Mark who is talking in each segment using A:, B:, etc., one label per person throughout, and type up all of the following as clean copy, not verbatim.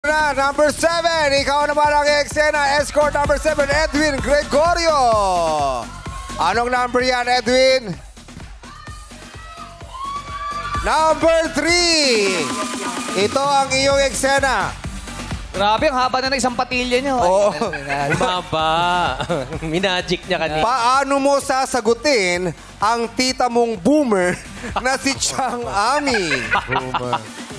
A: Na, number 7. Ikaw naman ang eksena. Escort number 7, Edwin Gregorio. Anong number yan, Edwin? Number 3. Ito ang iyong eksena.
B: Grabe, ang haba na ng isang patilya niyo.
A: Oo.
C: Maba. Minagic niya kanina.
A: Paano mo sasagutin ang tita mong boomer na si Chang Ami?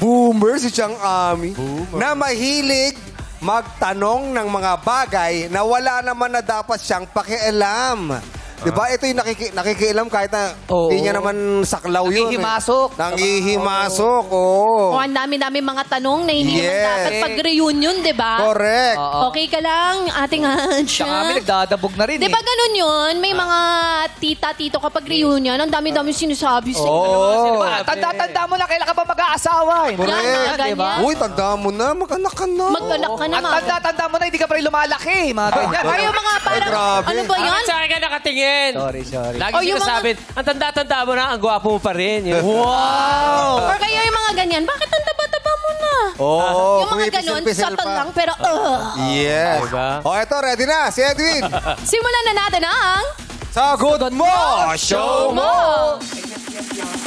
A: Boomer si Chang Ami. Na mahilig magtanong ng mga bagay na wala naman na dapat siyang pakialam. Diba? Ito yung nakikialam kahit na hindi niya naman saklaw yun.
B: Nangihimasok.
A: Nangihimasok, oo.
D: Ang dami-dami mga tanong na hindi naman dapat pag-reunion, di ba?
A: Correct.
D: Okay ka lang, ating
B: Siya kami nagdadabog na rin
D: Di ba ganun yun? May mga tita-tito kapag reunion, ang dami-dami sinasabi sa
A: Oo.
B: Tanda-tanda mo na, kailan ka ba mag-aasawa?
A: Correct.
D: Ganyan.
A: Uy, tanda mo na. Mag-anak ka na.
D: Mag-anak ka na,
B: At tanda-tanda mo na, hindi ka pa rin lumalaki. Mga ganyan.
D: Or yung mga parang,
A: grabe.
D: ano ba yan?
C: Bakit sa akin ka nakatingin?
B: Sorry.
C: Lagi
D: O, yung
C: sinasabi, ang tanda-tanda mo na, ang gwapo mo pa rin.
B: Wow!
D: Or kaya yung mga ganyan, bakit ang taba-taba mo na?
A: Oo.
D: Yung mga ganun,
A: pumipisil-pisil
D: subtle
A: pa.
D: lang, pero
A: Yes.
C: Diba?
A: O, eto, ready na. Si Edwin.
D: simulan na natin ang
A: Sagot mo! Show mo!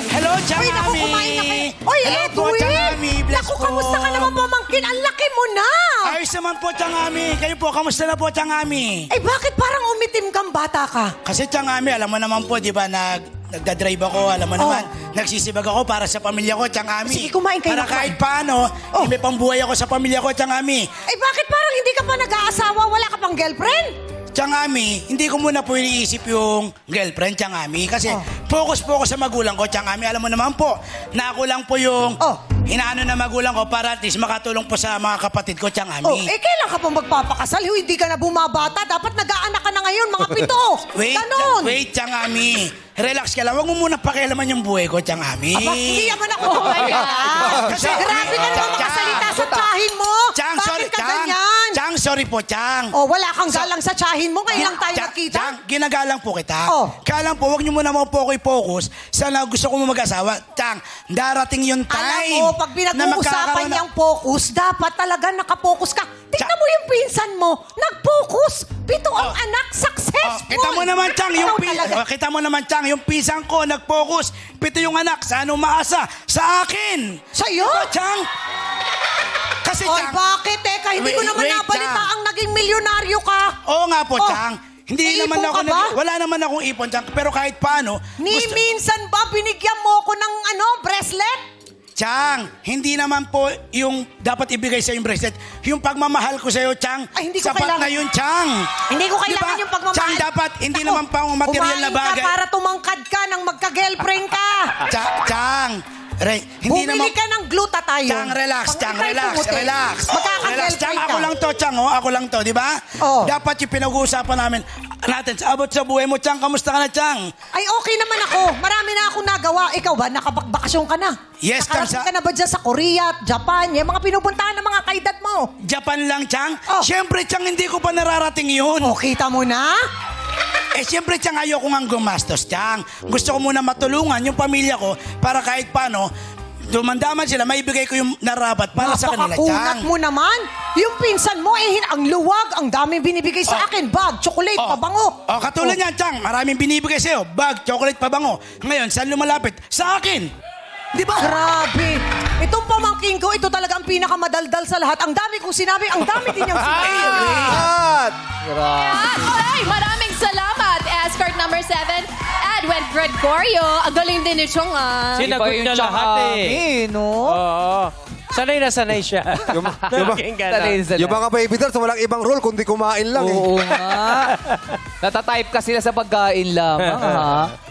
E: Hello, Chang
F: Uy, naku,
E: Ami!
F: kumain na kayo. Uy,
E: Hello po,
F: Edwin!
E: Chang Ami! Bless
F: Naku,
E: po.
F: kamusta ka naman pamangkin? Ang laki mo na!
E: Ayos naman po, Chang Ami. Kayo po, kamusta na po, Chang Ami?
F: Eh, bakit parang umitim kang bata ka?
E: Kasi, Chang Ami, alam mo naman po, di ba, nagdadrive ako, alam mo naman, nagsisibag ako para sa pamilya ko, Chang Ami.
F: Sige, kumain kayo
E: Para
F: na kumain.
E: kahit paano, may pambuhay ako sa pamilya ko, Chang Ami.
F: Eh, bakit parang hindi ka pa nag-aasawa? Wala ka pang girlfriend?
E: Chang Ami, hindi ko muna po iniisip yung girlfriend, Chang Ami. Kasi focus po ako sa magulang ko, Chang Ami. Alam mo naman po, na ako lang po yung inaano na magulang ko para at least makatulong po sa mga kapatid ko, Chang
F: Oh,
E: Ami.
F: eh, kailan ka pa magpapakasal? Hindi ka na bumabata. Dapat nag-aanak ka na ngayon, mga 7. Ganon.
E: Wait, Chang Ami. Relax ka lang. Huwag mo muna pakialaman yung buhay ko, Chang Ami.
F: Aba, hindi naman ako tumaya.
E: Kasi-
F: Grabe ka naman makasalita sa tsahin mo.
E: Chang, sorry,
F: Bakit ka
E: Chang.
F: ganyan?
E: Chang, sorry po, Chang.
F: Oh, wala kang galang sa tsahin mo. Ngayon lang tayo
E: Chang,
F: nagkita.
E: Chang, ginagalang po kita.
F: Oh.
E: Kaya lang po, huwag niyo muna mo po focus sa na gusto ko mag-asawa. Chang, darating yung time.
F: Alam mo, pag pinag-uusapan niyang focus, dapat talaga nakapokus ka. Tingnan mo yung pinsan mo. Nag-focus. 7 ang anak. Successful.
E: Kita mo naman, Chang, yung
F: Ikaw talaga.
E: kita mo naman, Chang, yung pisang ko nag-focus. 7 yung anak. Saan umaasa? Sa akin.
F: Sa'yo?
E: Diba, Chang? Kasi,
F: Oy,
E: Chang,
F: bakit Hindi ko naman
E: wait,
F: nabalita
E: Chang.
F: ang naging milyonaryo ka.
E: Oo nga po,
F: Oh,
E: Chang. Hindi
F: may
E: naman
F: ipon
E: ako,
F: ka ba?
E: wala naman akong ipon, Chang. Pero kahit paano,
F: Ni minsan ba binigyan mo ko ng bracelet?
E: Chang, hindi naman po yung dapat ibigay sa yung bracelet. Yung pagmamahal ko sa'yo, Chang.
F: Ay, hindi ko
E: sapat
F: kailangan.
E: na yun, Chang.
F: Hindi ko kailangan
E: Diba?
F: yung pagmamahal.
E: Chang, dapat hindi
F: Ako,
E: naman pa ang material na
F: kumain
E: bagay.
F: ka para tumangkad ka nang magka-girlfriend ka.
E: Chang, hindi naman...
F: Bumili ka ng glutathione.
E: Chang, relax,
F: Pag
E: Chang,
F: ikay
E: relax,
F: pumuti,
E: relax. Relax,
F: Magkaka-girlfriend
E: Chang,
F: ka.
E: ako lang to, Chang, oh. Ako lang to, di ba?
F: Oh.
E: Dapat yung pinag-uusapan natin sa abot sa buhay mo, Chang. Kamusta ka na, Chang?
F: Ay, okay naman ako. Marami na akong nagawa. Ikaw ba, nakabakasyon ka na?
E: Yes, Chang,
F: Nakarating ka na ba dyan sa Korea, Japan? Yung mga pinupuntahan ng mga kaedad mo.
E: Japan lang, Chang?
F: Oh.
E: Siyempre, Chang, hindi ko pa nararating yun.
F: Oh, kita mo na?
E: Siyempre, Chang, ayoko nga gumastos, Chang. Gusto ko muna matulungan yung pamilya ko para kahit paano, dumandaman sila, maibigay ko yung narapat para sa kanila,
F: Napakakunat
E: Chang.
F: mo naman. Yung pinsan mo, ang luwag, ang daming binibigay sa akin. Bag, chocolate, pabango.
E: Katulad niyan, Chang, maraming binibigay sa'yo. Bag, chocolate, pabango. Ngayon, saan lumalapit? Sa akin. Di ba?
F: Grabe. Itong pamangking ko, ito talaga ang pinakamadaldal sa lahat. Ang dami kong sinabi, ang dami din niyang sinabi.
A: At
D: At alright, maraming salamat. Escort number 7, Edwin Gregorio. Ang galing din ni Chong,
C: Sinagot
B: Iba yung
C: niya lahat
B: no?
C: Oo. Sanay na sanay siya. Naging ganon.
A: yung mga baby dolls, walang ibang role kundi kumain lang.
B: Oo nga. Natatype ka sila sa pagkain lang. Ha?